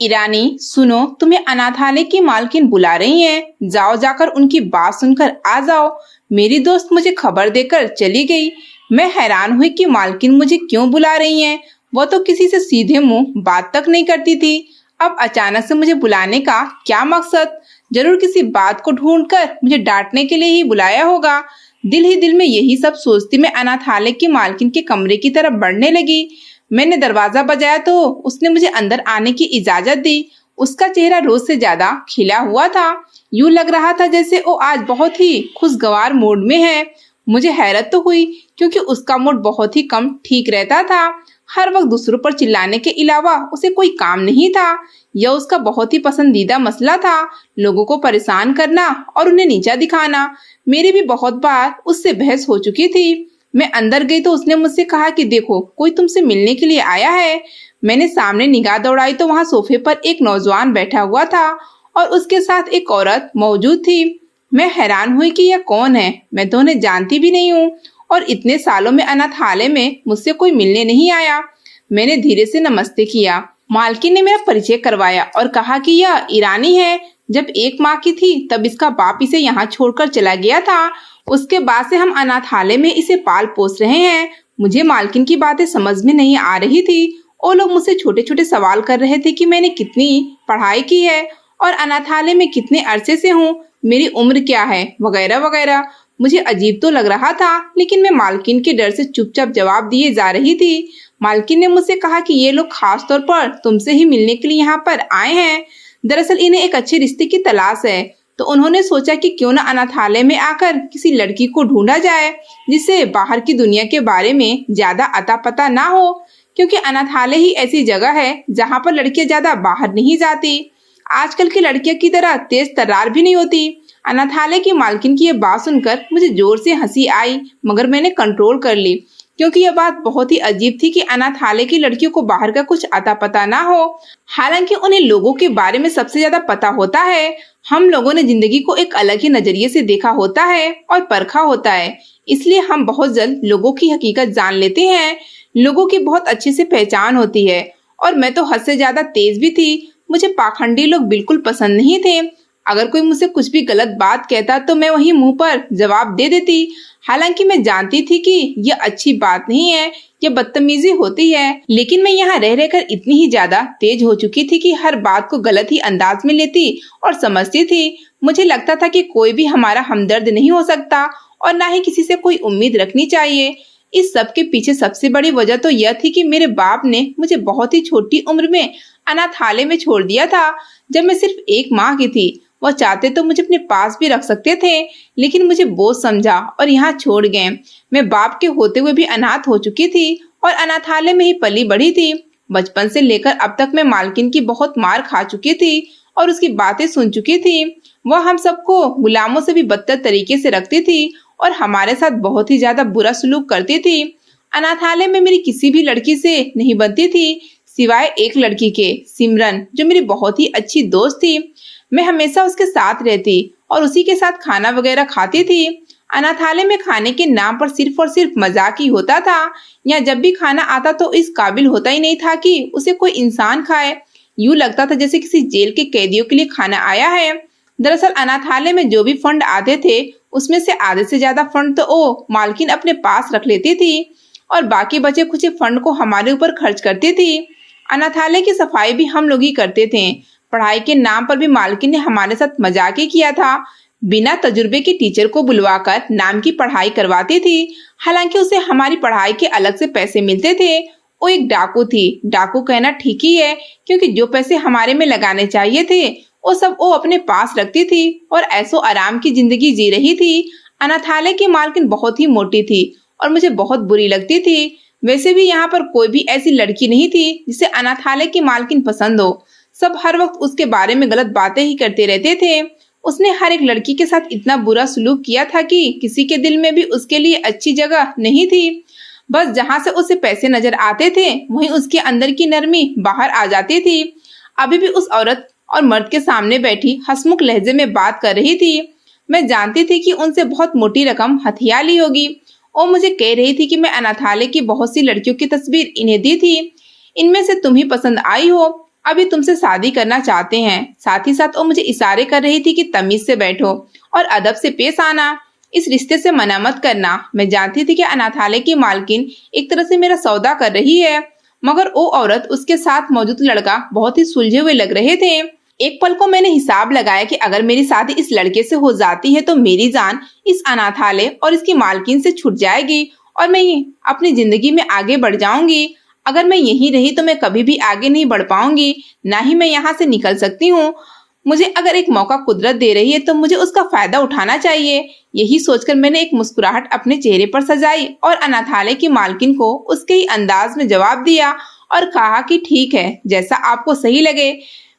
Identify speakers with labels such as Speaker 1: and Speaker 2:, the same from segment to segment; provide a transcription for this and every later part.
Speaker 1: ईरानी, सुनो, तुम्हें अनाथालय की मालकिन बुला रही हैं। जाओ, जाकर उनकी बात सुनकर आ जाओ। मेरी दोस्त मुझे खबर देकर चली गई। मैं हैरान हुई कि मालकिन मुझे क्यों बुला रही हैं। वो तो किसी से सीधे मुंह बात तक नहीं करती थी। अब अचानक से मुझे बुलाने का क्या मकसद? जरूर किसी बात को ढूंढकर मुझे डांटने के लिए ही बुलाया होगा। दिल ही दिल में यही सब सोचती मैं अनाथालय की मालकिन के कमरे की तरफ बढ़ने लगी। मैंने दरवाजा बजाया तो उसने मुझे अंदर आने की इजाजत दी। उसका चेहरा रोज से ज्यादा खिला हुआ था। यूं लग रहा था जैसे वो आज बहुत ही खुशगवार मूड में है। मुझे हैरत तो हुई क्योंकि उसका मूड बहुत ही कम ठीक रहता था। हर वक्त दूसरों पर चिल्लाने के अलावा उसे कोई काम नहीं था। यह उसका बहुत ही पसंदीदा मसला था, लोगों को परेशान करना और उन्हें नीचा दिखाना। मेरी भी बहुत बार उससे बहस हो चुकी थी। मैं अंदर गई तो उसने मुझसे कहा कि देखो, कोई तुमसे मिलने के लिए आया है। मैंने सामने निगाह दौड़ाई तो वहां सोफे पर एक नौजवान बैठा हुआ था और उसके साथ एक औरत मौजूद थी। मैं हैरान हुई कि यह कौन है। मैं तो उन्हें जानती भी नहीं हूँ और इतने सालों में अनाथालय में मुझसे कोई मिलने नहीं आया। मैंने धीरे से नमस्ते किया। मालकिन ने मेरा परिचय करवाया और कहा कि यह ईरानी है। जब एक माँ की थी तब इसका बाप इसे यहाँ छोड़कर चला गया था। उसके बाद से हम अनाथालय में इसे पाल पोस रहे हैं। मुझे मालकिन की बातें समझ में नहीं आ रही थी। वो लोग मुझसे छोटे छोटे सवाल कर रहे थे कि मैंने कितनी पढ़ाई की है और अनाथालय में कितने अरसे से हूँ, मेरी उम्र क्या है, वगैरह वगैरह। मुझे अजीब तो लग रहा था, लेकिन मैं मालकिन के डर से चुपचाप जवाब दिए जा रही थी। मालकिन ने मुझसे कहा कि ये लोग खास तौर पर तुमसे ही मिलने के लिए यहाँ पर आए हैं। दरअसल इन्हें एक अच्छे रिश्ते की तलाश है, तो उन्होंने सोचा कि क्यों न अनाथालय में आकर किसी लड़की को ढूंढा जाए जिससे बाहर की दुनिया के बारे में ज्यादा अता पता ना हो, क्योंकि अनाथालय ही ऐसी जगह है जहाँ पर लड़कियां ज्यादा बाहर नहीं जाती। आजकल की लड़कियों की तरह तेज तर्रार भी नहीं होती। अनाथालय की मालकिन की ये बात सुनकर मुझे जोर से हंसी आई, मगर मैंने कंट्रोल कर ली, क्योंकि यह बात बहुत ही अजीब थी कि अनाथालय की लड़कियों को बाहर का कुछ अता पता ना हो। हालांकि उन्हें लोगों के बारे में सबसे ज्यादा पता होता है। हम लोगों ने जिंदगी को एक अलग ही नजरिए से देखा होता है और परखा होता है, इसलिए हम बहुत जल्द लोगों की हकीकत जान लेते हैं। लोगों की बहुत अच्छे से पहचान होती है और मैं तो हद से ज्यादा तेज भी थी। मुझे पाखंडी लोग बिल्कुल पसंद नहीं थे। अगर कोई मुझसे कुछ भी गलत बात कहता तो मैं वही मुंह पर जवाब दे देती। हालांकि मैं जानती थी कि यह अच्छी बात नहीं है, यह बदतमीजी होती है, लेकिन मैं यहाँ रह रहकर इतनी ही ज्यादा तेज हो चुकी थी कि हर बात को गलत ही अंदाज में लेती और समझती थी। मुझे लगता था कि कोई भी हमारा हमदर्द नहीं हो सकता और ना ही किसी से कोई उम्मीद रखनी चाहिए। इस सब के पीछे सबसे बड़ी वजह तो यह थी कि मेरे बाप ने मुझे बहुत ही छोटी उम्र में अनाथालय में छोड़ दिया था, जब मैं सिर्फ 1 माह की थी। वह चाहते तो मुझे अपने पास भी रख सकते थे, लेकिन मुझे बोझ समझा और यहाँ छोड़ गए। मैं बाप के होते हुए भी अनाथ हो चुकी थी और अनाथालय में ही पली बढ़ी थी। बचपन से लेकर अब तक मैं मालकिन की बहुत मार खा चुकी थी और उसकी बातें सुन चुकी थी। वह हम सबको गुलामों से भी बदतर तरीके से रखती थी और हमारे साथ बहुत ही ज्यादा बुरा सलूक करती थी। अनाथालय में मेरी किसी भी लड़की से नहीं बनती थी, सिवाय एक लड़की के, सिमरन, जो मेरी बहुत ही अच्छी दोस्त थी। मैं हमेशा उसके साथ रहती और उसी के साथ खाना वगैरह खाती थी। अनाथालय में खाने के नाम पर सिर्फ और सिर्फ मजाक ही होता था। यहाँ जब भी खाना आता तो इस काबिल होता ही नहीं था कि उसे कोई इंसान खाए। यूं लगता था जैसे किसी जेल के कैदियों के लिए खाना आया है। दरअसल अनाथालय में जो भी फंड आते थे उसमें से आधे से ज्यादा फंड तो वो मालकिन अपने पास रख लेती थी और बाकी बचे कुछ फंड को हमारे ऊपर खर्च करती थी। अनाथालय की सफाई भी हम लोग ही करते थे। पढ़ाई के नाम पर भी मालकिन ने हमारे साथ मजाक ही किया था। बिना तजुर्बे के टीचर को बुलवाकर नाम की पढ़ाई करवाती थी। हालांकि उसे हमारी पढ़ाई के अलग से पैसे मिलते थे। वो एक डाकू थी। डाकू कहना ठीक ही है, क्योंकि जो पैसे हमारे में लगाने चाहिए थे वो सब वो अपने पास रखती थी और ऐसो आराम की जिंदगी जी रही थी। अनाथालय की मालकिन बहुत ही मोटी थी और मुझे बहुत बुरी लगती थी। वैसे भी यहाँ पर कोई भी ऐसी लड़की नहीं थी जिसे अनाथालय की मालकिन पसंद हो। सब हर वक्त उसके बारे में गलत बातें ही करते रहते थे। उसने हर एक लड़की के साथ इतना बुरा सलूक किया था कि किसी के दिल में भी उसके लिए अच्छी जगह नहीं थी। बस जहाँ से उसे पैसे नजर आते थे वहीं उसके अंदर की नरमी बाहर आ जाती थी। अभी भी उस औरत और मर्द के सामने बैठी हंसमुख लहजे में बात कर रही थी। मैं जानती थी कि उनसे बहुत मोटी रकम हथिया ली होगी। वो मुझे कह रही थी कि मैं अनाथालय की बहुत सी लड़कियों की तस्वीर इन्हें दी थी, इनमें से तुम ही पसंद आई हो। अभी तुमसे शादी करना चाहते हैं। साथ ही साथ वो मुझे इशारे कर रही थी कि तमीज से बैठो और अदब से पेश आना, इस रिश्ते से मना मत करना। मैं जानती थी कि अनाथालय की मालकिन एक तरह से मेरा सौदा कर रही है, मगर वो औरत, उसके साथ मौजूद लड़का बहुत ही सुलझे हुए लग रहे थे। एक पल को मैंने हिसाब लगाया कि अगर मेरी शादी इस लड़के से हो जाती है तो मेरी जान इस अनाथालय और इसकी मालकिन से छूट जाएगी और मैं अपनी जिंदगी में आगे बढ़ जाऊंगी। अगर मैं यहीं रही तो मैं कभी भी आगे नहीं बढ़ पाऊंगी, ना ही मैं यहाँ से निकल सकती हूँ। मुझे अगर एक मौका कुदरत दे रही है तो मुझे उसका फायदा उठाना चाहिए। यही सोचकर मैंने एक मुस्कुराहट अपने चेहरे पर सजाई और अनाथालय की मालकिन को उसके ही अंदाज में जवाब दिया और कहा कि ठीक है, जैसा आपको सही लगे।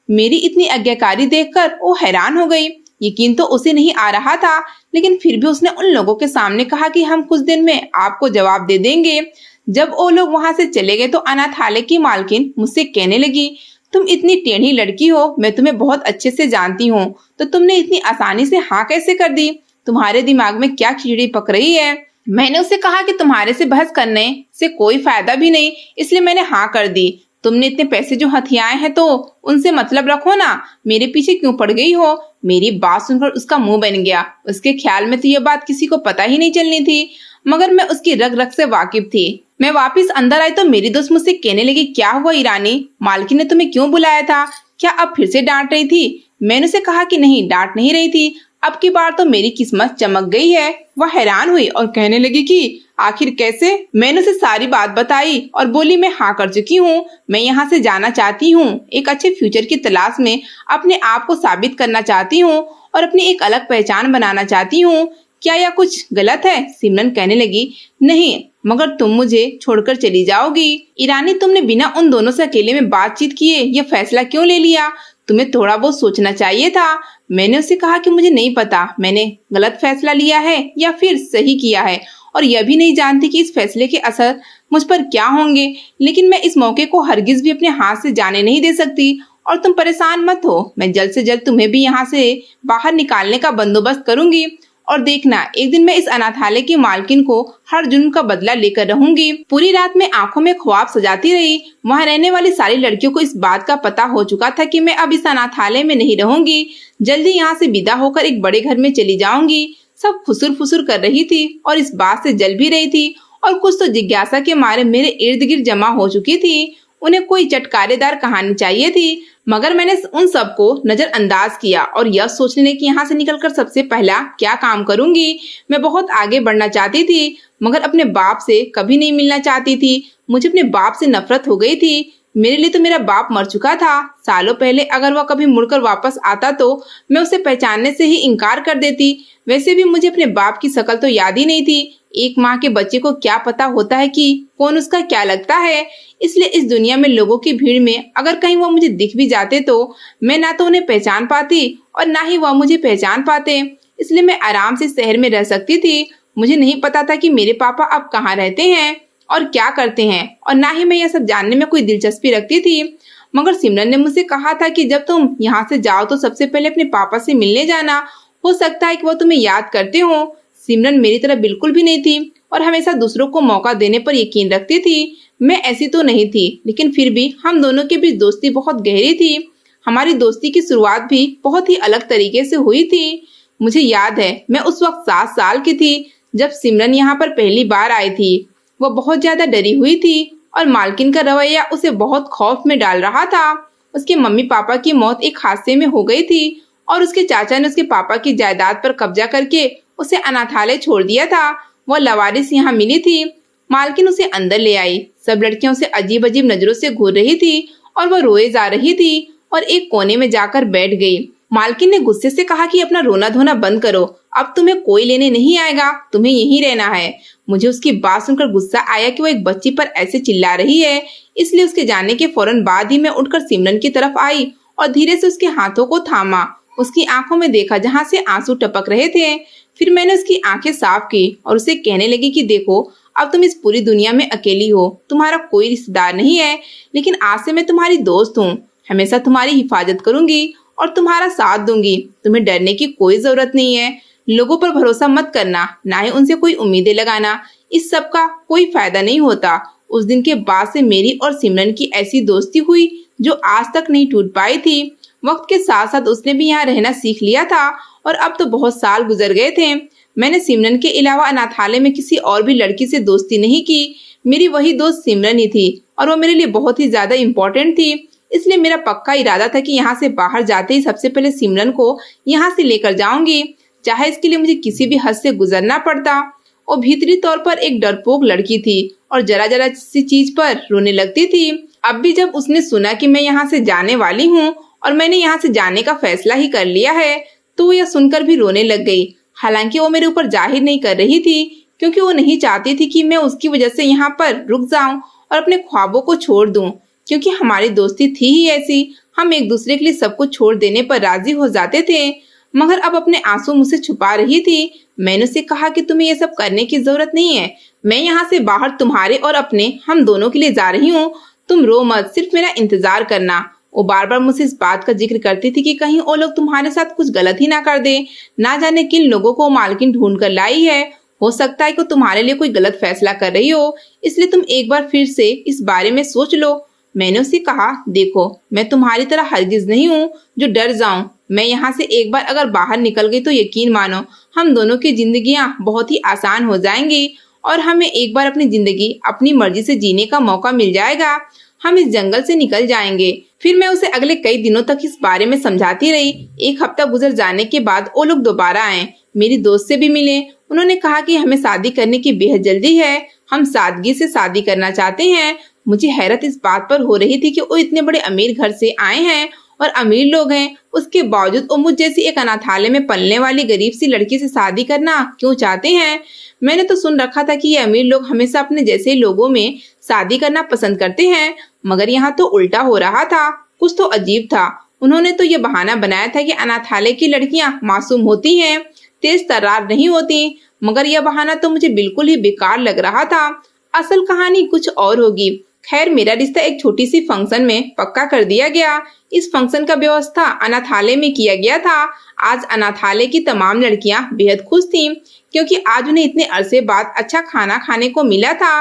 Speaker 1: मेरी इतनी आज्ञाकारी देखकर वो हैरान हो गई। यकीन तो उसे नहीं आ रहा था, लेकिन फिर भी उसने उन लोगों के सामने कहा कि हम कुछ दिन में आपको जवाब दे देंगे। जब वो लोग वहां से चले गए तो अनाथालय की मालकिन मुझसे कहने लगी, तुम इतनी टेढ़ी लड़की हो, मैं तुम्हें बहुत अच्छे से जानती हूँ, तो तुमने इतनी आसानी से हाँ कैसे कर दी? तुम्हारे दिमाग में क्या खिचड़ी पक रही है? मैंने उससे कहा कि तुम्हारे से बहस करने से कोई फायदा भी नहीं, इसलिए मैंने हाँ कर दी। तुमने इतने पैसे जो हथियाए हैं तो उनसे मतलब रखो ना, मेरे पीछे क्यों पड़ गई हो? मेरी बात सुनकर उसका मुंह बन गया। उसके ख्याल में तो यह बात किसी को पता ही नहीं चलनी थी, मगर मैं उसकी रग रग से वाकिफ थी। मैं वापस अंदर आई तो मेरी दोस्त मुझसे कहने लगी, क्या हुआ ईरानी, मालकिन ने तुम्हें क्यों बुलाया था? क्या अब फिर से डांट रही थी? मैंने उसे कहा कि नहीं, डांट नहीं रही थी, अब की बार तो मेरी किस्मत चमक गई है। वह हैरान हुई और कहने लगी कि आखिर कैसे? मैंने उसे सारी बात बताई और बोली, मैं हाँ कर चुकी हूँ, मैं यहाँ से जाना चाहती हूँ, एक अच्छे फ्यूचर की तलाश में अपने आप को साबित करना चाहती हूँ और अपनी एक अलग पहचान बनाना चाहती हूँ। क्या यह कुछ गलत है? सिमरन कहने लगी, नहीं, मगर तुम मुझे छोड़कर चली जाओगी। ईरानी, तुमने बिना उन दोनों से अकेले में बातचीत किए यह फैसला क्यों ले लिया? तुम्हें थोड़ा बहुत सोचना चाहिए था। मैंने उसे कहा कि मुझे नहीं पता मैंने गलत फैसला लिया है या फिर सही किया है, और यह भी नहीं जानती कि इस फैसले के असर मुझ पर क्या होंगे, लेकिन मैं इस मौके को हरगिज भी अपने हाथ से जाने नहीं दे सकती। और तुम परेशान मत हो, मैं जल्द से जल्द तुम्हें भी यहाँ से बाहर निकालने का बंदोबस्त करूंगी, और देखना एक दिन मैं इस अनाथालय की मालकिन को हर जुर्म का बदला लेकर रहूंगी। पूरी रात में आंखों में ख्वाब सजाती रही। वहाँ रहने वाली सारी लड़कियों को इस बात का पता हो चुका था कि मैं अब इस अनाथालय में नहीं रहूंगी, जल्दी यहाँ से विदा होकर एक बड़े घर में चली जाऊंगी। सब फुसुर फुसुर कर रही थी और इस बात से जल भी रही थी, और कुछ तो जिज्ञासा के मारे मेरे इर्द गिर्द जमा हो चुकी थी। उन्हें कोई चटकारेदार कहानी चाहिए थी, मगर मैंने उन सबको नजरअंदाज किया और यह सोचने लगी कि यहाँ से निकलकर सबसे पहला क्या काम करूंगी। मैं बहुत आगे बढ़ना चाहती थी, मगर अपने बाप से कभी नहीं मिलना चाहती थी। मुझे अपने बाप से नफरत हो गई थी। मेरे लिए तो मेरा बाप मर चुका था सालों पहले। अगर वह कभी मुड़कर वापस आता तो मैं उसे पहचानने से ही इनकार कर देती। वैसे भी मुझे अपने बाप की शक्ल तो याद ही नहीं थी। एक माँ के बच्चे को क्या पता होता है कि कौन उसका क्या लगता है। इसलिए इस दुनिया में लोगों की भीड़ में अगर कहीं वो मुझे दिख भी जाते तो मैं ना तो उन्हें पहचान पाती और ना ही वह मुझे पहचान पाते। इसलिए मैं आराम से शहर में रह सकती थी। मुझे नहीं पता था कि मेरे पापा अब कहाँ रहते हैं और क्या करते हैं, और ना ही मैं यह सब जानने में कोई दिलचस्पी रखती थी। मगर सिमरन ने मुझसे कहा था कि जब तुम यहाँ से जाओ तो सबसे पहले अपने पापा से मिलने जाना, हो सकता है कि वो तुम्हें याद करते हो। सिमरन मेरी तरह बिल्कुल भी नहीं थी और हमेशा दूसरों को मौका देने पर यकीन रखती थी। मैं ऐसी तो नहीं थी, लेकिन फिर भी हम दोनों के बीच दोस्ती बहुत गहरी थी। हमारी दोस्ती की शुरुआत भी बहुत ही अलग तरीके से हुई थी। मुझे याद है मैं उस वक्त 7 साल की थी जब सिमरन यहाँ पर पहली बार आई थी। वह बहुत ज्यादा डरी हुई थी और मालकिन का रवैया उसे बहुत खौफ में डाल रहा था। उसके मम्मी पापा की मौत एक हादसे में हो गई थी और उसके चाचा ने उसके पापा की जायदाद पर कब्जा करके उसे अनाथालय छोड़ दिया था। वह लवारिस यहाँ मिली थी। मालकिन उसे अंदर ले आई। सब लड़कियां उसे अजीब अजीब नजरों से घूर रही थी और वह रोए जा रही थी और एक कोने में जाकर बैठ गई। मालकिन ने गुस्से से कहा कि अपना रोना धोना बंद करो, अब तुम्हें कोई लेने नहीं आएगा, तुम्हें यहीं रहना है। मुझे उसकी बात सुनकर गुस्सा आया कि वो एक बच्ची पर ऐसे चिल्ला रही है। इसलिए उसके जाने के फौरन बाद ही मैं उठकर सिमरन की तरफ आई और धीरे से उसके हाथों को थामा। उसकी आंखों में देखा जहाँ से आंसू टपक रहे थे। फिर मैंने उसकी आंखें साफ की और उसे कहने लगी कि देखो, अब तुम इस पूरी दुनिया में अकेली हो, तुम्हारा कोई रिश्तेदार नहीं है, लेकिन आज से मैं तुम्हारी दोस्त हूँ। हमेशा तुम्हारी हिफाजत करूंगी और तुम्हारा साथ दूंगी। तुम्हें डरने की कोई जरूरत नहीं है। लोगों पर भरोसा मत करना, ना ही उनसे कोई उम्मीदें लगाना, इस सब का कोई फायदा नहीं होता। उस दिन के बाद से मेरी और सिमरन की ऐसी दोस्ती हुई जो आज तक नहीं टूट पाई थी। वक्त के साथ साथ उसने भी यहाँ रहना सीख लिया था और अब तो बहुत साल गुजर गए थे। मैंने सिमरन के अलावा अनाथालय में किसी और भी लड़की से दोस्ती नहीं की। मेरी वही दोस्त सिमरन ही थी और वो मेरे लिए बहुत ही ज्यादा इम्पोर्टेंट थी। इसलिए मेरा पक्का इरादा था कि यहाँ से बाहर जाते ही सबसे पहले सिमरन को यहाँ से लेकर जाऊंगी, चाहे इसके लिए मुझे किसी भी हद से गुजरना पड़ता। वो भीतरी तौर पर एक डरपोक लड़की थी और जरा जरा सी चीज पर रोने लगती थी। अब भी जब उसने सुना कि मैं यहाँ से जाने वाली हूँ और मैंने यहाँ से जाने का फैसला ही कर लिया है, तो वो यह सुनकर भी रोने लग गई। हालांकि वो मेरे ऊपर जाहिर नहीं कर रही थी, क्योंकि वो नहीं चाहती थी कि मैं उसकी वजह से यहाँ पर रुक जाऊं और अपने ख्वाबों को छोड़ दूं, क्योंकि हमारी दोस्ती थी ही ऐसी। हम एक दूसरे के लिए सब कुछ छोड़ देने पर राजी हो जाते थे। मगर अब अपने आंसू मुझसे छुपा रही थी। मैंने उसे कहा कि तुम्हें ये सब करने की जरूरत नहीं है। मैं यहाँ से बाहर तुम्हारे और अपने हम दोनों के लिए जा रही हूँ। तुम रो मत, सिर्फ मेरा इंतजार करना। वो बार बार मुझसे इस बात का जिक्र करती थी कि कहीं वो लोग तुम्हारे साथ कुछ गलत ही ना कर दे। ना जाने किन लोगों को मालकिन ढूंढ कर लाई है। हो सकता है कि तुम्हारे लिए कोई गलत फैसला कर रही हो, इसलिए तुम एक बार फिर से इस बारे में सोच लो। मैंने उसे कहा, देखो मैं तुम्हारी तरह हरगिज नहीं हूँ जो डर जाऊं। मैं यहाँ से एक बार अगर बाहर निकल गई तो यकीन मानो हम दोनों की जिंदगियां बहुत ही आसान हो जाएंगी और हमें एक बार अपनी जिंदगी अपनी मर्जी से जीने का मौका मिल जाएगा। हम इस जंगल से निकल जाएंगे। फिर मैं उसे अगले कई दिनों तक इस बारे में समझाती रही। एक हफ्ता गुजर जाने के बाद वो लोग दोबारा आए, मेरी दोस्त से भी मिले। उन्होंने कहा कि हमें शादी करने की बेहद जल्दी है, हम सादगी से शादी करना चाहते हैं। मुझे हैरत इस बात पर हो रही थी कि वो इतने बड़े अमीर घर से आए हैं और अमीर लोग हैं, उसके बावजूद वो मुझ जैसी एक अनाथालय में पलने वाली गरीब सी लड़की से शादी करना क्यों चाहते हैं। मैंने तो सुन रखा था कि ये अमीर लोग हमेशा अपने जैसे लोगों में शादी करना पसंद करते हैं, मगर यहाँ तो उल्टा हो रहा था। कुछ तो अजीब था। उन्होंने तो ये बहाना बनाया था कि अनाथालय की लड़कियां मासूम होती हैं, तेज तर्रार नहीं होती, मगर यह बहाना तो मुझे बिल्कुल ही बेकार लग रहा था। असल कहानी कुछ और होगी। खैर, मेरा रिश्ता एक छोटी सी फंक्शन में पक्का कर दिया गया। इस फंक्शन का व्यवस्था अनाथालय में किया गया था। आज अनाथालय की तमाम लड़कियां बेहद खुश थीं, क्योंकि आज उन्हें इतने अरसे बाद अच्छा खाना खाने को मिला था।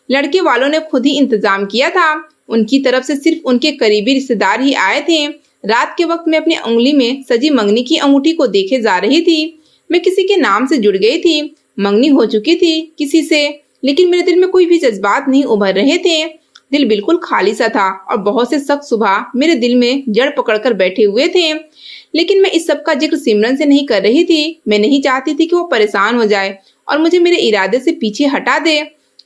Speaker 1: लड़के वालों ने खुद ही इंतजाम किया था। उनकी तरफ से सिर्फ उनके करीबी रिश्तेदार ही आए थे। रात के वक्त मैं अपनी उंगली में सजी मंगनी की अंगूठी को देखे जा रही थी। मैं किसी के नाम से जुड़ गई थी। मंगनी हो चुकी थी किसी से, लेकिन मेरे दिल में कोई भी जज्बात नहीं उभर रहे थे। दिल बिल्कुल खाली सा था और बहुत से शक सुबह मेरे दिल में जड़ पकड़कर बैठे हुए थे। लेकिन मैं इस सब का जिक्र सिमरन से नहीं कर रही थी। मैं नहीं चाहती थी कि वो परेशान हो जाए और मुझे मेरे इरादे से पीछे हटा दे।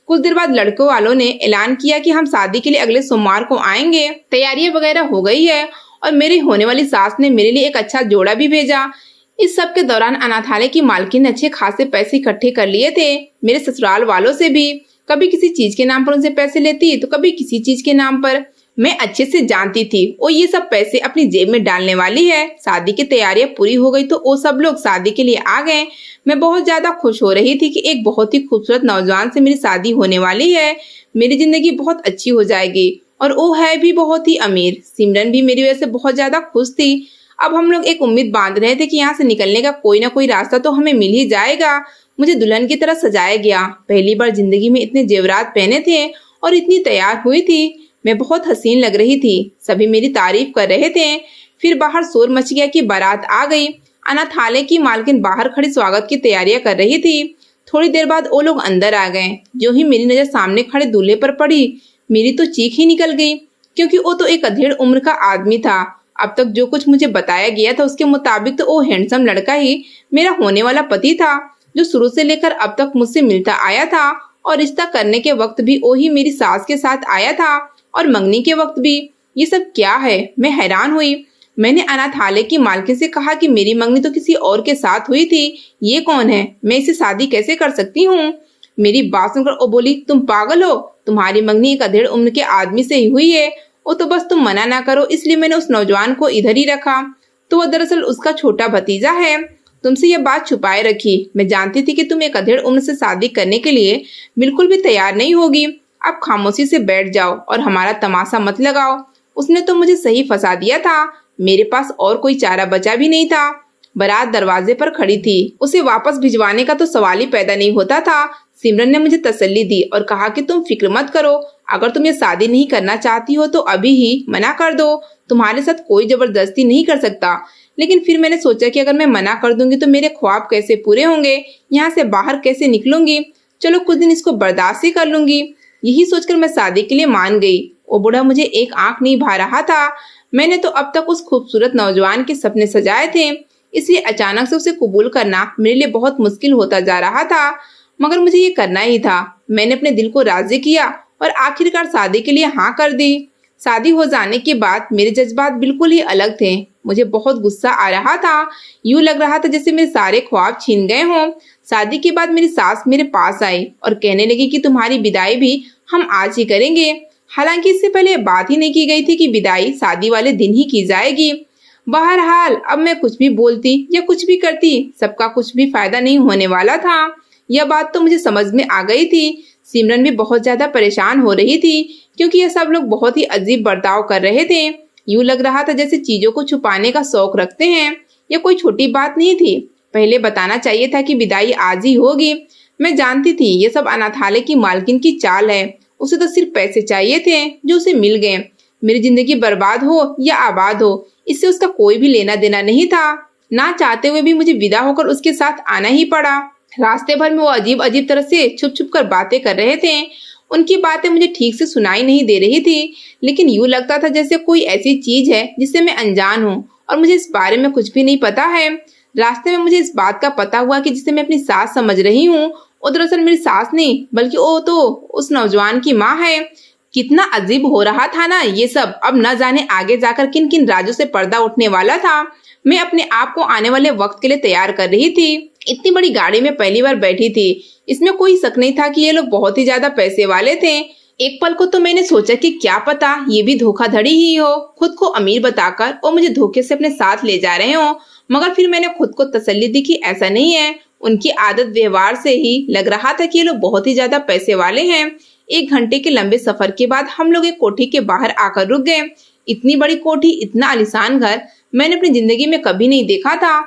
Speaker 1: कुछ देर बाद लड़कों वालों ने ऐलान किया कि हम शादी के लिए अगले सोमवार को आएंगे। तैयारियां वगैरह हो गई है और मेरी होने वाली सास ने मेरे लिए एक अच्छा जोड़ा भी भेजा। इस सब के दौरान अनाथालय की मालकिन ने अच्छे खासे पैसे इकट्ठे कर लिए थे, मेरे ससुराल वालों से भी। कभी किसी चीज के नाम पर उनसे पैसे लेती तो कभी किसी चीज के नाम पर। मैं अच्छे से जानती थी वो ये सब पैसे अपनी जेब में डालने वाली है। शादी की तैयारियां पूरी हो गई तो वो सब लोग शादी के लिए आ गए। मैं बहुत ज्यादा खुश हो रही थी कि एक बहुत ही खूबसूरत नौजवान से मेरी शादी होने वाली है। मेरी जिंदगी बहुत अच्छी हो जाएगी और वो है भी बहुत ही अमीर। सिमरन भी मेरी वजह से बहुत ज्यादा खुश थी। अब हम लोग एक उम्मीद बांध रहे थे कि यहाँ से निकलने का कोई ना कोई रास्ता तो हमें मिल ही जाएगा। मुझे दुल्हन की तरह सजाया गया। पहली बार जिंदगी में इतने जेवरात पहने थे और इतनी तैयार हुई थी। मैं बहुत हसीन लग रही थी। सभी मेरी तारीफ कर रहे थे। फिर बाहर शोर मच गया कि बारात आ गई। अनाथालय की मालकिन बाहर खड़ी स्वागत की तैयारियां कर रही थी। थोड़ी देर बाद वो लोग अंदर आ गए। जो ही मेरी नजर सामने खड़े दूल्हे पर पड़ी, मेरी तो चीख ही निकल गई, क्योंकि वो तो एक अधेड़ उम्र का आदमी था। अब तक जो कुछ मुझे बताया गया था उसके मुताबिक तो वो हैंडसम लड़का ही मेरा होने वाला पति था, जो शुरू से लेकर अब तक मुझसे मिलता आया था। और रिश्ता करने के वक्त भी वो ही मेरी सास के साथ आया था और मंगनी के वक्त भी। ये सब क्या है? मैं हैरान हुई। मैंने अनाथालय की मालकिन से कहा कि मेरी मंगनी तो किसी और के साथ हुई थी। ये कौन है? मैं इसे शादी कैसे कर सकती हूँ? मेरी बात सुनकर वो बोली, तुम पागल हो? तुम्हारी मंगनी एक अधेड़ उम्र के आदमी से ही हुई है। वो तो बस तुम मना ना करो इसलिए मैंने उस नौजवान को इधर ही रखा। तो वो दरअसल उसका छोटा भतीजा है। तुमसे ये बात छुपाए रखी। मैं जानती थी कि तुम एक अधेड़ उम्र से शादी करने के लिए बिल्कुल भी तैयार नहीं होगी। अब खामोशी से बैठ जाओ और हमारा तमाशा मत लगाओ। उसने तो मुझे सही फंसा दिया था। मेरे पास और कोई चारा बचा भी नहीं था। बारात दरवाजे पर खड़ी थी। उसे वापस भिजवाने का तो सवाल ही पैदा नहीं होता था। सिमरन ने मुझे तसल्ली दी और कहा कि तुम फिक्र मत करो, अगर तुम ये शादी नहीं करना चाहती हो तो अभी ही मना कर दो, तुम्हारे साथ कोई जबरदस्ती नहीं कर सकता। लेकिन फिर मैंने सोचा कि अगर मैं मना कर दूंगी तो मेरे ख्वाब कैसे पूरे होंगे, यहाँ से बाहर कैसे निकलूंगी। चलो कुछ दिन इसको बर्दाश्त ही कर लूंगी। यही सोचकर मैं शादी के लिए मान गई। वो बूढ़ा मुझे एक आंख नहीं भा रहा था। मैंने तो अब तक उस खूबसूरत नौजवान के सपने सजाए थे, इसलिए अचानक से उसे कबूल करना मेरे लिए बहुत मुश्किल होता जा रहा था, मगर मुझे ये करना ही था। मैंने अपने दिल को राजी किया और आखिरकार शादी के लिए हाँ कर दी। शादी हो जाने के बाद मेरे जज्बात बिल्कुल ही अलग थे। मुझे बहुत गुस्सा आ रहा था। यूं लग रहा था जैसे मेरे सारे ख्वाब छीन गए हों। शादी के बाद मेरी सास मेरे पास आई और कहने लगी कि तुम्हारी विदाई भी हम आज ही करेंगे। हालांकि इससे पहले बात ही नहीं की गई थी कि विदाई शादी वाले दिन ही की जाएगी। बहरहाल अब मैं कुछ भी बोलती या कुछ भी करती, सबका कुछ भी फायदा नहीं होने वाला था। यह बात तो मुझे समझ में आ गई थी। सिमरन भी बहुत ज्यादा परेशान हो रही थी क्योंकि ये सब लोग बहुत ही अजीब बर्ताव कर रहे थे। यूं लग रहा था जैसे चीजों को छुपाने का शौक रखते हैं। यह कोई छोटी बात नहीं थी। पहले बताना चाहिए था कि विदाई आज ही होगी। मैं जानती थी ये सब अनाथालय की मालकिन की चाल है। उसे तो सिर्फ पैसे चाहिए थे जो उसे मिल गए। मेरी जिंदगी बर्बाद हो या आबाद हो, इससे उसका कोई भी लेना देना नहीं था। ना चाहते हुए भी मुझे विदा होकर उसके साथ आना ही पड़ा। रास्ते भर में वो अजीब अजीब तरह से छुप छुप कर बातें कर रहे थे। उनकी बातें मुझे ठीक से सुनाई नहीं दे रही थी, लेकिन यूं लगता था जैसे कोई ऐसी चीज है जिससे मैं अनजान हूँ और मुझे इस बारे में कुछ भी नहीं पता है। रास्ते में मुझे इस बात का पता हुआ कि जिसे मैं अपनी सास समझ रही हूँ वो दरअसल मेरी सास नहीं बल्कि वो तो उस नौजवान की माँ है। कितना अजीब हो रहा था ना ये सब। अब न जाने आगे जाकर किन किन राजों से पर्दा उठने वाला था। मैं अपने आप को आने वाले वक्त के लिए तैयार कर रही थी। इतनी बड़ी गाड़ी में पहली बार बैठी थी। इसमें कोई शक नहीं था कि ये लोग बहुत ही ज्यादा पैसे वाले थे। एक पल को तो मैंने सोचा कि क्या पता ये भी धोखाधड़ी ही हो, खुद को अमीर बताकर वो मुझे धोखे से अपने साथ ले जा रहे हो। मगर फिर मैंने खुद को तसल्ली दी कि ऐसा नहीं है। उनकी आदत व्यवहार से ही लग रहा था कि ये लोग बहुत ही ज्यादा पैसे वाले हैं। 1 घंटे के लंबे सफर के बाद हम लोग एक कोठी के बाहर आकर रुक गए। इतनी बड़ी कोठी, इतना आलीशान घर मैंने अपनी जिंदगी में कभी नहीं देखा था।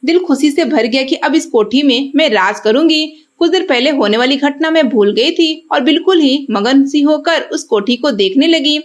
Speaker 1: दिल खुशी से भर गया कि अब इस कोठी में मैं राज करूंगी। कुछ देर पहले होने वाली घटना मैं भूल गई थी और बिल्कुल ही मगन सी होकर उस कोठी को देखने लगी।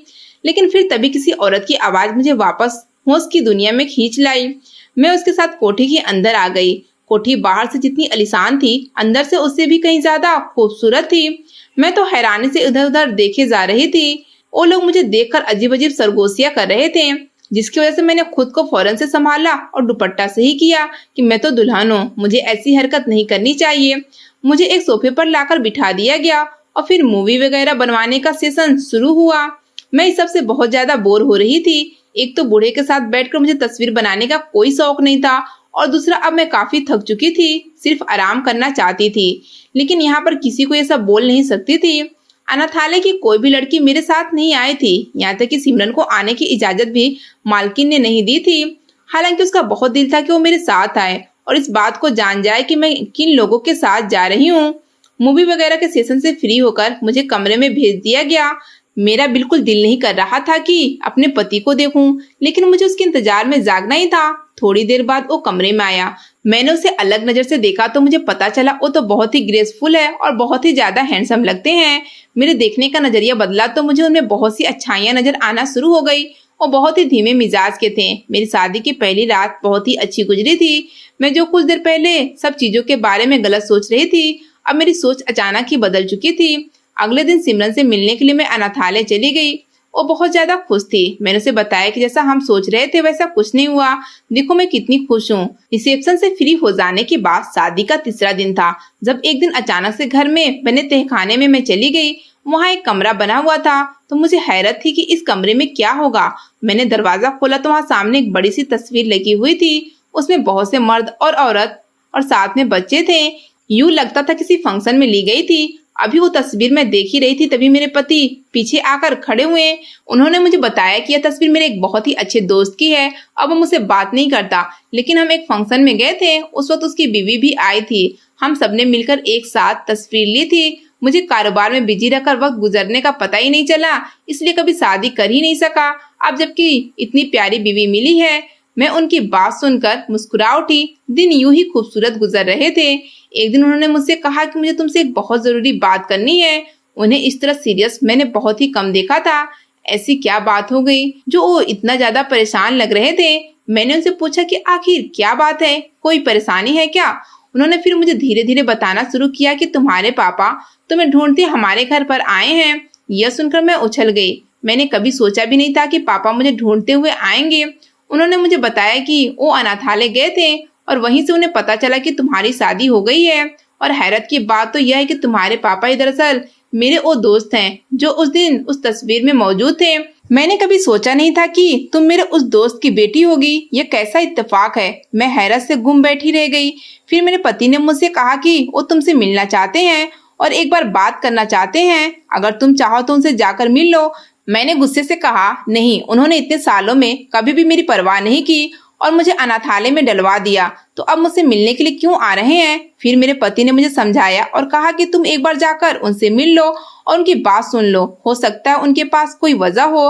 Speaker 1: लेकिन फिर तभी किसी औरत की आवाज मुझे वापस होश की दुनिया में खींच लाई। मैं उसके साथ कोठी के अंदर आ गई। कोठी बाहर से जितनी आलीशान थी, अंदर से उससे भी कहीं ज्यादा खूबसूरत थी। मैं तो हैरानी से इधर उधर देखे जा रही थी। वो लोग मुझे देखकर अजीब अजीब सरगोशियां कर रहे थे, जिसकी वजह से मैंने खुद को फौरन से संभाला और दुपट्टा से ही किया कि मैं तो दुल्हन हूँ, मुझे ऐसी हरकत नहीं करनी चाहिए। मुझे एक सोफे पर लाकर बिठा दिया गया और फिर मूवी वगैरह बनवाने का सेशन शुरू हुआ। मैं इस सबसे बहुत ज्यादा बोर हो रही थी। एक तो बूढ़े के साथ बैठकर मुझे तस्वीर बनाने का कोई शौक नहीं था और दूसरा अब मैं काफी थक चुकी थी, सिर्फ आराम करना चाहती थी। लेकिन यहाँ पर किसी को ये सब बोल नहीं सकती थी। अनाथालय की कोई भी लड़की मेरे साथ नहीं आई थी। यहाँ तक कि सिमरन को आने की इजाजत भी मालकिन ने नहीं दी थी। हालांकि उसका बहुत दिल था कि वो मेरे साथ आए और इस बात को जान जाए कि मैं किन लोगों के साथ जा रही हूँ। मूवी वगैरह के सेशन से फ्री होकर मुझे कमरे में भेज दिया गया। मेरा बिल्कुल दिल नहीं कर रहा था कि अपने पति को देखूं, लेकिन मुझे उसके इंतजार में जागना ही था। थोड़ी देर बाद वो कमरे में आया। मैंने उसे अलग नजर से देखा तो मुझे पता चला वो तो बहुत ही ग्रेसफुल है और बहुत ही ज्यादा हैंडसम लगते हैं। मेरे देखने का नजरिया बदला तो मुझे उनमें बहुत सी अच्छाइयां नजर आना शुरू हो गई। वो बहुत ही धीमे मिजाज के थे। मेरी शादी की पहली रात बहुत ही अच्छी गुजरी थी। मैं जो कुछ देर पहले सब चीजों के बारे में गलत सोच रही थी, अब मेरी सोच अचानक ही बदल चुकी थी। अगले दिन सिमरन से मिलने के लिए मैं अनाथालय चली गई। वो बहुत ज्यादा खुश थी। मैंने उसे बताया कि जैसा हम सोच रहे थे वैसा कुछ नहीं हुआ। देखो मैं कितनी खुश हूँ। रिसेप्शन से फ्री हो जाने के बाद शादी का तीसरा दिन था, जब एक दिन अचानक से घर में बने तहखाने में मैं चली गई। वहाँ एक कमरा बना हुआ था तो मुझे हैरत थी कि इस कमरे में क्या होगा। मैंने दरवाजा खोला तो वहाँ सामने एक बड़ी सी तस्वीर लगी हुई थी। उसमें बहुत से मर्द और औरत और साथ में बच्चे थे। यूं लगता था किसी फंक्शन में ली गई थी। अभी वो तस्वीर मैं देख ही रही थी तभी मेरे पति पीछे आकर खड़े हुए। उन्होंने मुझे बताया कि यह तस्वीर मेरे एक बहुत ही अच्छे दोस्त की है। अब वो मुझसे बात नहीं करता, लेकिन हम एक फंक्शन में गए थे। उस वक्त उसकी बीवी भी आई थी। हम सबने मिलकर एक साथ तस्वीर ली थी। मुझे कारोबार में बिजी रहकर वक्त गुजरने का पता ही नहीं चला, इसलिए कभी शादी कर ही नहीं सका। अब जबकि इतनी प्यारी बीवी मिली है, मैं उनकी बात सुनकर मुस्कुरा उठी। दिन यूं ही खूबसूरत गुजर रहे थे। एक दिन उन्होंने मुझसे कहा कि मुझे तुमसे एक बहुत जरूरी बात करनी है। उन्हें इस तरह सीरियस मैंने बहुत ही कम देखा था। ऐसी क्या बात हो गई जो वो इतना ज्यादा परेशान लग रहे थे। मैंने उनसे पूछा कि आखिर क्या बात है, कोई परेशानी है क्या। उन्होंने फिर मुझे धीरे धीरे बताना शुरू किया कि तुम्हारे पापा तुम्हें ढूंढते हमारे घर पर आए हैं। यह सुनकर मैं उछल गई। मैंने कभी सोचा भी नहीं था कि पापा मुझे ढूंढते हुए आएंगे। उन्होंने मुझे बताया कि वो अनाथालय गए थे और वहीं से उन्हें पता चला कि तुम्हारी शादी हो गई है। और हैरत की बात तो यह है कि तुम्हारे पापा ही दरअसल मेरे वो दोस्त हैं जो उस दिन उस तस्वीर में मौजूद थे। मैंने कभी सोचा नहीं था कि तुम मेरे उस दोस्त की बेटी होगी। ये कैसा इत्तेफाक है। मैं हैरत से गुम बैठी रह गई। फिर मेरे पति ने मुझसे कहा कि वो तुमसे मिलना चाहते हैं और एक बार बात करना चाहते हैं। अगर तुम चाहो तो उनसे जाकर मिल लो। मैंने गुस्से से कहा नहीं, उन्होंने इतने सालों में कभी भी मेरी परवाह नहीं की और मुझे अनाथालय में डलवा दिया, तो अब मुझसे मिलने के लिए क्यों आ रहे हैं। फिर मेरे पति ने मुझे समझाया और कहा कि तुम एक बार जाकर उनसे मिल लो और उनकी बात सुन लो, हो सकता है उनके पास कोई वजह हो।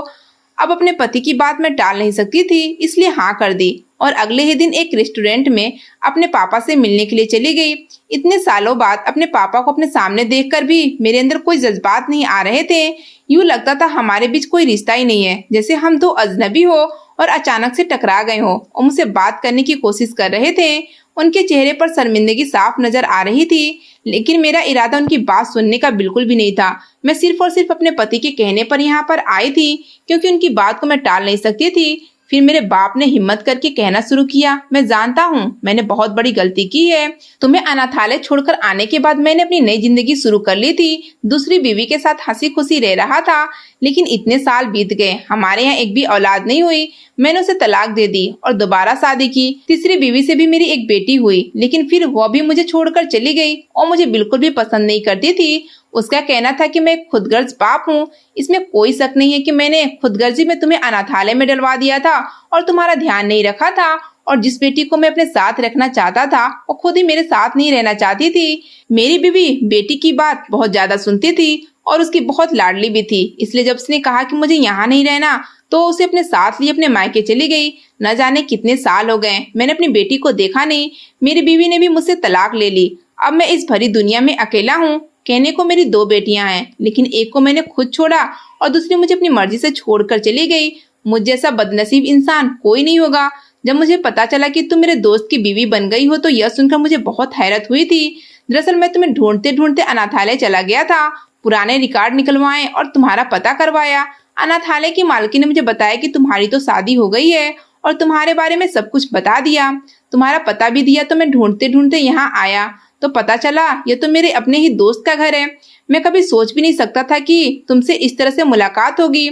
Speaker 1: अब अपने पति की बात मैं टाल नहीं सकती थी, इसलिए हाँ कर दी और अगले ही दिन एक रेस्टोरेंट में अपने पापा से मिलने के लिए चली गई। इतने सालों बाद अपने पापा को अपने सामने देखकर भी मेरे अंदर कोई जज्बात नहीं आ रहे थे। यूं लगता था हमारे बीच कोई रिश्ता ही नहीं है, जैसे हम दो अजनबी हो और अचानक से टकरा गए हो और मुझसे बात करने की कोशिश कर रहे थे। उनके चेहरे पर शर्मिंदगी साफ नजर आ रही थी, लेकिन मेरा इरादा उनकी बात सुनने का बिल्कुल भी नहीं था। मैं सिर्फ और सिर्फ अपने पति के कहने पर यहाँ पर आई थी, क्योंकि उनकी बात को मैं टाल नहीं सकती थी। फिर मेरे बाप ने हिम्मत करके कहना शुरू किया, मैं जानता हूँ मैंने बहुत बड़ी गलती की है। तुम्हें अनाथालय छोड़कर आने के बाद मैंने अपनी नई जिंदगी शुरू कर ली थी। दूसरी बीवी के साथ हंसी खुशी रह रहा था, लेकिन इतने साल बीत गए, हमारे यहाँ एक भी औलाद नहीं हुई। मैंने उसे तलाक दे दी और दोबारा शादी की। तीसरी बीवी से भी मेरी एक बेटी हुई, लेकिन फिर वह भी मुझे छोड़कर चली गई और मुझे बिल्कुल भी पसंद नहीं करती थी। उसका कहना था कि मैं खुदगर्ज बाप हूँ। इसमें कोई शक नहीं है कि मैंने खुदगर्जी में तुम्हें अनाथालय में डलवा दिया था और तुम्हारा ध्यान नहीं रखा था। और जिस बेटी को मैं अपने साथ रखना चाहता था वो खुद ही मेरे साथ नहीं रहना चाहती थी। मेरी बीवी बेटी की बात बहुत ज्यादा सुनती थी और उसकी बहुत लाडली भी थी, इसलिए जब उसने कहा कि मुझे यहाँ नहीं रहना तो उसे अपने साथ लिए अपने मायके चली गई। न जाने कितने साल हो गए मैंने अपनी बेटी को देखा नहीं। मेरी बीवी ने भी मुझसे तलाक ले ली। अब मैं इस भरी दुनिया में अकेला हूँ। कहने को मेरी दो बेटियां हैं, लेकिन एक को मैंने खुद छोड़ा और दूसरी मुझे अपनी मर्जी से छोड़कर चली गई। मुझ जैसा बदनसीब इंसान कोई नहीं होगा। जब मुझे पता चला कि तुम मेरे दोस्त की बीवी बन गई हो तो यह सुनकर मुझे बहुत हैरत हुई थी। दरअसल मैं तुम्हें ढूंढते ढूंढते अनाथालय चला गया था, पुराने रिकॉर्ड निकलवाए और तुम्हारा पता करवाया। अनाथालय की मालकिन ने मुझे बताया कि तुम्हारी तो शादी हो गई है और तुम्हारे बारे में सब कुछ बता दिया। तुम्हारा पता भी दिया, तो मैं ढूंढते ढूंढते यहाँ आया तो पता चला ये तो मेरे अपने ही दोस्त का घर है। मैं कभी सोच भी नहीं सकता था कि तुमसे इस तरह से मुलाकात होगी।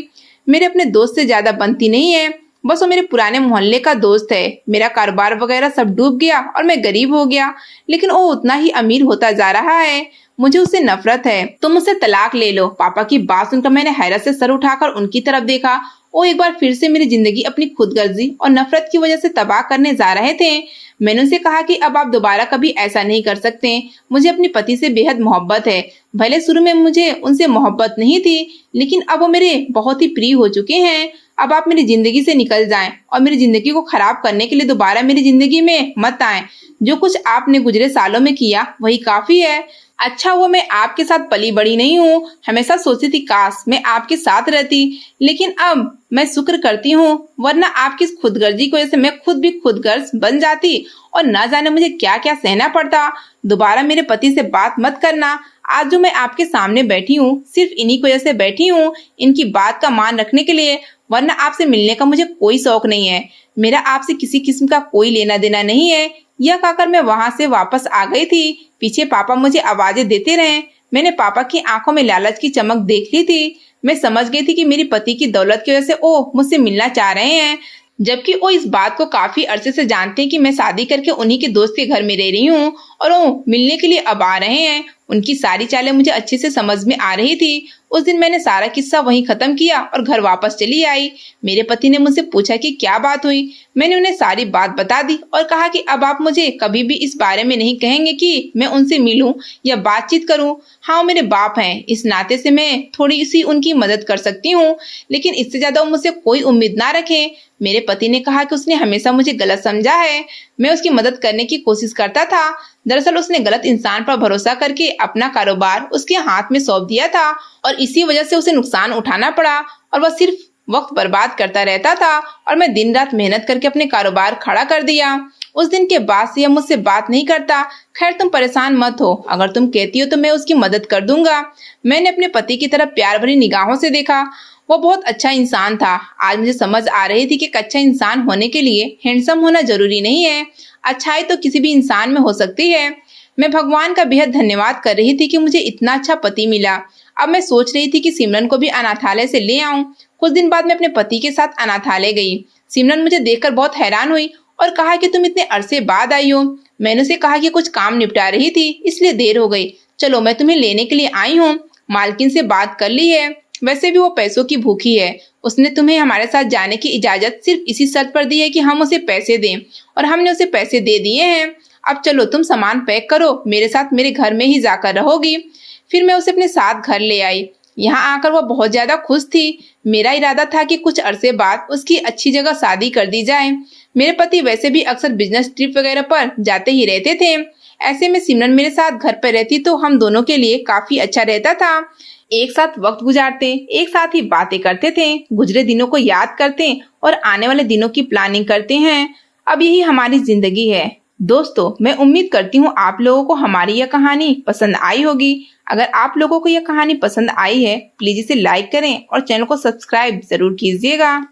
Speaker 1: मेरे अपने दोस्त से ज्यादा बनती नहीं है, बस वो मेरे पुराने मोहल्ले का दोस्त है। मेरा कारोबार वगैरह सब डूब गया और मैं गरीब हो गया, लेकिन वो उतना ही अमीर होता जा रहा है। मुझे उससे नफरत है। तुम उससे तलाक ले लो। पापा की बात सुनकर मैंने हैरत से सर उठाकर उनकी तरफ देखा। वो एक बार फिर से मेरी जिंदगी अपनी खुदगर्जी और नफरत की वजह से तबाह करने जा रहे थे। मैंने उनसे कहा कि अब आप दोबारा कभी ऐसा नहीं कर सकते। मुझे अपने पति से बेहद मोहब्बत है। भले शुरू में मुझे उनसे मोहब्बत नहीं थी, लेकिन अब वो मेरे बहुत ही प्रिय हो चुके हैं। अब आप मेरी जिंदगी से निकल जाएं और मेरी जिंदगी को खराब करने के लिए दोबारा मेरी जिंदगी में मत आएं। जो कुछ आपने गुजरे सालों में किया वही काफी है। अच्छा हुआ मैं आपके साथ पली बड़ी नहीं हूँ। हमेशा सोचती थी काश मैं आपके साथ रहती, लेकिन अब मैं शुक्र करती हूँ, वरना आपकी इस खुदगर्जी की वजह से मैं खुद भी खुदगर्ज बन जाती और ना जाने मुझे क्या क्या सहना पड़ता। दोबारा मेरे पति से बात मत करना। आज जो मैं आपके सामने बैठी हूँ सिर्फ इन्हीं की वजह से बैठी हूँ, इनकी बात का मान रखने के लिए, वरना आपसे मिलने का मुझे कोई शौक नहीं है। मेरा आपसे किसी किस्म का कोई लेना देना नहीं है। यह कहकर मैं वहां से वापस आ गई थी। पीछे पापा मुझे आवाजें देते रहे। मैंने पापा की आंखों में लालच की चमक देख ली थी। मैं समझ गई थी कि मेरी पति की दौलत की वजह से वो मुझसे मिलना चाह रहे हैं, जबकि वो इस बात को काफी अरसे से जानते हैं कि मैं शादी करके उन्हीं के दोस्त के घर में रह रही हूँ और वो मिलने के लिए अब आ रहे हैं। उनकी सारी चालें मुझे अच्छे से समझ में आ रही थी। उस दिन मैंने सारा किस्सा वहीं खत्म किया और घर वापस चली आई। मेरे पति ने मुझसे पूछा कि क्या बात हुई। मैंने उन्हें सारी बात बता दी और कहा कि अब आप मुझे कभी भी इस बारे में नहीं कहेंगे कि मैं उनसे मिलूं या बातचीत करूं। हाँ, वो मेरे बाप हैं, इस नाते से मैं थोड़ी सी उनकी मदद कर सकती हूँ, लेकिन इससे ज्यादा वो मुझसे कोई उम्मीद ना रखें। मेरे पति ने कहा कि उसने हमेशा मुझे गलत समझा है। मैं उसकी मदद करने की कोशिश करता था। दरअसल उसने गलत इंसान पर भरोसा करके अपना कारोबार उसके हाथ में सौंप दिया था और इसी वजह से उसे नुकसान उठाना पड़ा और वह सिर्फ वक्त बर्बाद करता रहता था और मैं दिन रात मेहनत करके अपने कारोबार खड़ा कर दिया। उस दिन के बाद से यह मुझसे बात नहीं करता। खैर तुम परेशान मत हो, अगर तुम कहती हो तो मैं उसकी मदद कर दूंगा। मैंने अपने पति की तरफ प्यार भरी निगाहों से देखा। वो बहुत अच्छा इंसान था। आज मुझे समझ आ रही थी कि एक अच्छा इंसान होने के लिए हैंडसम होना जरूरी नहीं है। अच्छाई तो किसी भी इंसान में हो सकती है। मैं भगवान का बेहद धन्यवाद कर रही थी कि मुझे इतना अच्छा पति मिला। अब मैं सोच रही थी कि सिमरन को भी अनाथालय से ले आऊं। कुछ दिन बाद मैं अपने पति के साथ अनाथालय गई। सिमरन मुझे देखकर बहुत हैरान हुई और कहा कि तुम इतने अरसे बाद आई हो। मैंने उसे कहा कि कुछ काम निपटा रही थी इसलिए देर हो गई। चलो मैं तुम्हें लेने के लिए आई हूँ। मालकिन से बात कर ली है, वैसे भी वो पैसों की भूखी है। उसने तुम्हें हमारे साथ जाने की इजाजत सिर्फ इसी शर्त पर दी है कि हम उसे पैसे दें और हमने उसे पैसे दे दिए हैं। अब चलो तुम सामान पैक करो, मेरे साथ मेरे घर में ही जाकर रहोगी। फिर मैं उसे अपने साथ घर ले आई। यहाँ आकर वह बहुत ज्यादा खुश थी। मेरा इरादा था कि कुछ अरसे बाद उसकी अच्छी जगह शादी कर दी जाए। मेरे पति वैसे भी अक्सर बिजनेस ट्रिप वगैरह पर जाते ही रहते थे। ऐसे में सिमरन मेरे साथ घर पर रहती तो हम दोनों के लिए काफी अच्छा रहता था। एक साथ वक्त गुजारते, एक साथ ही बातें करते थे, गुजरे दिनों को याद करते और आने वाले दिनों की प्लानिंग करते हैं। अब यही हमारी जिंदगी है। दोस्तों, मैं उम्मीद करती हूँ आप लोगों को हमारी यह कहानी पसंद आई होगी। अगर आप लोगों को यह कहानी पसंद आई है, प्लीज इसे लाइक करें और चैनल को सब्सक्राइब जरूर कीजिएगा।